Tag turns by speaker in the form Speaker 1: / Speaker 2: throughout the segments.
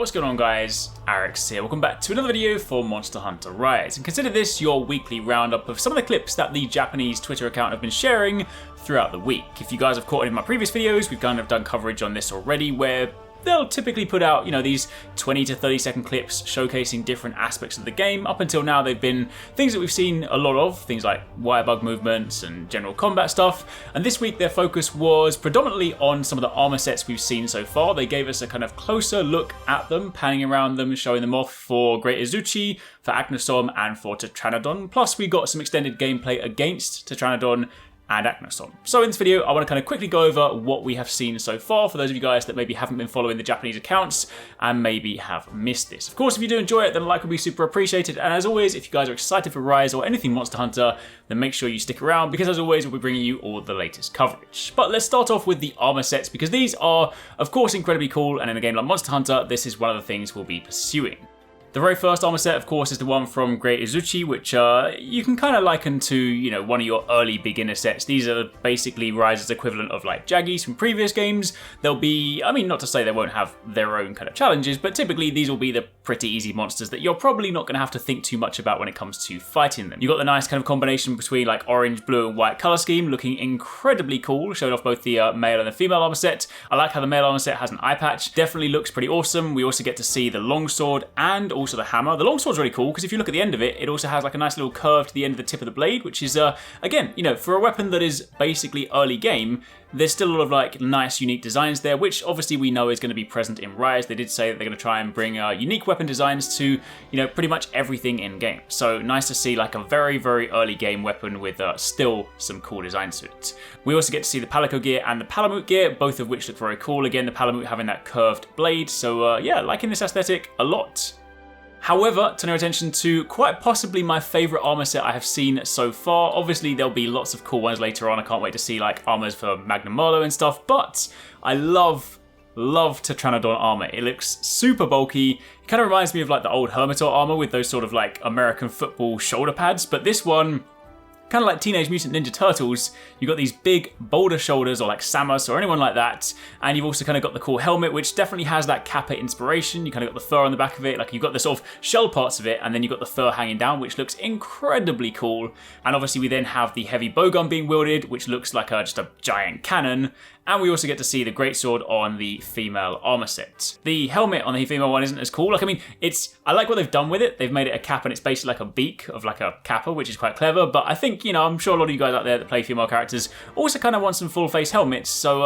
Speaker 1: what's going on guys? Arekkz here. Welcome back to another video for Monster Hunter Rise. And consider this your weekly roundup of some of the clips that the Japanese Twitter account have been sharing throughout the week. If you guys have caught any of my previous videos, we've kind of done coverage on this already where they'll typically put out, these 20 to 30 second clips showcasing different aspects of the game. Up until now, they've been things that we've seen a lot of, things like wirebug movements and general combat stuff. And this week, their focus was predominantly on some of the armor sets we've seen so far. They gave us a kind of closer look at them, panning around them, showing them off for Great Izuchi, for Aknosom, and for Tetranodon. Plus, we got some extended gameplay against Tetranodon and Aknosom. So in this video, I want to kind of quickly go over what we have seen so far for those of you guys that maybe haven't been following the Japanese accounts and maybe have missed this. Of course, if you do enjoy it, then a like would be super appreciated. And as always, if you guys are excited for Rise or anything Monster Hunter, then make sure you stick around because as always, we'll be bringing you all the latest coverage. But let's start off with the armor sets because these are, of course, incredibly cool. And in a game like Monster Hunter, this is one of the things we'll be pursuing. The very first armor set, of course, is the one from Great Izuchi, which you can kind of liken to, one of your early beginner sets. These are basically Rise's equivalent of like Jaggies from previous games. They'll be, not to say they won't have their own kind of challenges, but typically these will be the pretty easy monsters that you're probably not going to have to think too much about when it comes to fighting them. You've got the nice kind of combination between like orange, blue, and white color scheme, looking incredibly cool, showing off both the male and the female armor set. I like how the male armor set has an eye patch. Definitely looks pretty awesome. We also get to see the longsword and also the hammer. The longsword's really cool because if you look at the end of it, it also has like a nice little curve to the end of the tip of the blade, which is, again, for a weapon that is basically early game, there's still a lot of like nice, unique designs there, which obviously we know is going to be present in Rise. They did say that they're going to try and bring unique weapon designs to, pretty much everything in game. So nice to see like a very, very early game weapon with still some cool designs to it. We also get to see the Palico gear and the Palamute gear, both of which look very cool. Again, the Palamute having that curved blade. So yeah, liking this aesthetic a lot. However, turn your attention to quite possibly my favourite armor set I have seen so far. Obviously, there'll be lots of cool ones later on. I can't wait to see like armors for Magnum Merlo and stuff, but I love Tetranodon armor. It looks super bulky. It kind of reminds me of like the old Hermitor armor with those sort of like American football shoulder pads, but this one, kind of like Teenage Mutant Ninja Turtles, you've got these big boulder shoulders or like Samus or anyone like that, and you've also kind of got the cool helmet which definitely has that Kappa inspiration. You kind of got the fur on the back of it, like you've got the sort of shell parts of it, and then you've got the fur hanging down, which looks incredibly cool. And obviously we then have the heavy bowgun being wielded, which looks like just a giant cannon. And we also get to see the greatsword on the female armor set. The helmet on the female one isn't as cool. I like what they've done with it. They've made it a cap and it's basically like a beak of like a kappa, which is quite clever. But I think, I'm sure a lot of you guys out there that play female characters also kind of want some full face helmets. So,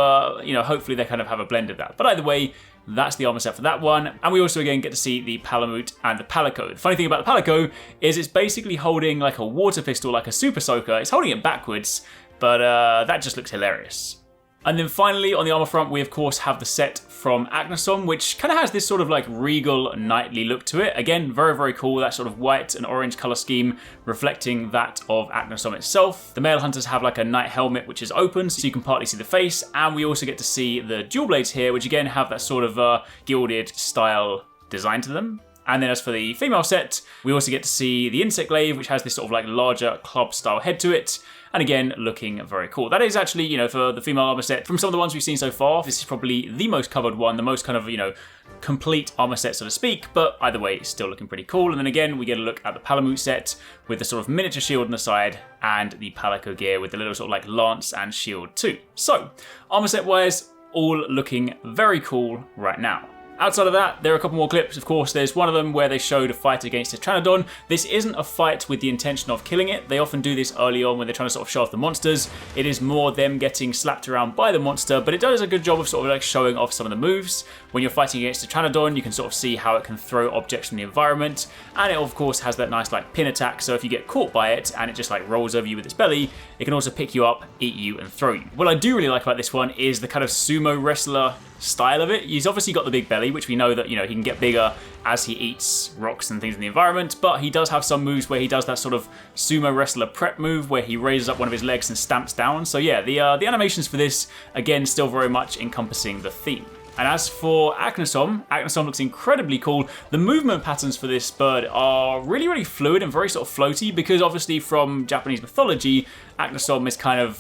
Speaker 1: hopefully they kind of have a blend of that. But either way, that's the armor set for that one. And we also again get to see the Palamute and the Palico. The funny thing about the Palico is it's basically holding like a water pistol, like a super soaker. It's holding it backwards, but that just looks hilarious. And then finally, on the armor front, we of course have the set from Aknosom, which kind of has this sort of like regal, knightly look to it. Again, very, very cool. That sort of white and orange color scheme reflecting that of Aknosom itself. The male hunters have like a knight helmet, which is open, so you can partly see the face. And we also get to see the dual blades here, which again have that sort of gilded style design to them. And then as for the female set, we also get to see the insect glaive, which has this sort of like larger club style head to it. And again, looking very cool. That is actually, for the female armor set, from some of the ones we've seen so far, this is probably the most covered one, the most kind of, complete armor set, so to speak. But either way, it's still looking pretty cool. And then again, we get a look at the Palamute set with the sort of miniature shield on the side and the Palico gear with the little sort of like lance and shield too. So, armor set wise, all looking very cool right now. Outside of that, there are a couple more clips. Of course, there's one of them where they showed a fight against Tetranodon. This isn't a fight with the intention of killing it. They often do this early on when they're trying to sort of show off the monsters. It is more them getting slapped around by the monster, but it does a good job of sort of like showing off some of the moves. When you're fighting against Tetranodon, you can sort of see how it can throw objects from the environment. And it of course has that nice like pin attack. So if you get caught by it and it just like rolls over you with its belly, it can also pick you up, eat you, and throw you. What I do really like about this one is the kind of sumo wrestler style of it. He's obviously got the big belly, which we know that, he can get bigger as he eats rocks and things in the environment, but he does have some moves where he does that sort of sumo wrestler prep move where he raises up one of his legs and stamps down. So yeah, the animations for this, again, still very much encompassing the theme. And as for Aknosom looks incredibly cool. The movement patterns for this bird are really, really fluid and very sort of floaty because obviously from Japanese mythology, Aknosom is kind of,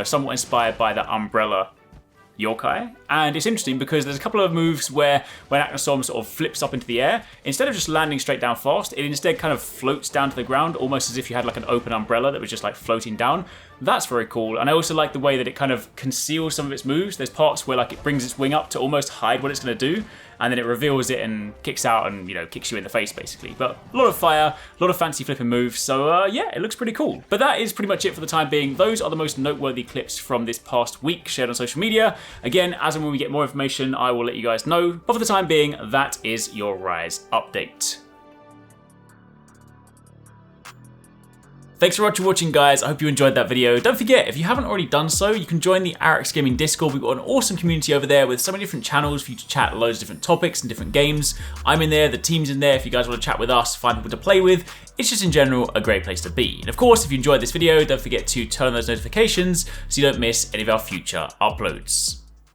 Speaker 1: somewhat inspired by the umbrella yokai. And it's interesting because there's a couple of moves where when Arekkz sort of flips up into the air, instead of just landing straight down fast, it instead kind of floats down to the ground, almost as if you had like an open umbrella that was just like floating down. That's very cool. And I also like the way that it kind of conceals some of its moves. There's parts where like it brings its wing up to almost hide what it's going to do, and then it reveals it and kicks out and, you know, kicks you in the face basically. But a lot of fire, a lot of fancy flipping moves, so yeah, it looks pretty cool. But that is pretty much it for the time being. Those are the most noteworthy clips from this past week shared on social media. Again, as and when we get more information, I will let you guys know. But for the time being, that is your Rise update. Thanks so much for watching, guys. I hope you enjoyed that video. Don't forget, if you haven't already done so, you can join the Arekkz Gaming Discord. We've got an awesome community over there with so many different channels for you to chat loads of different topics and different games. I'm in there, the team's in there if you guys want to chat with us, find people to play with. It's just in general a great place to be. And of course, if you enjoyed this video, don't forget to turn on those notifications so you don't miss any of our future uploads.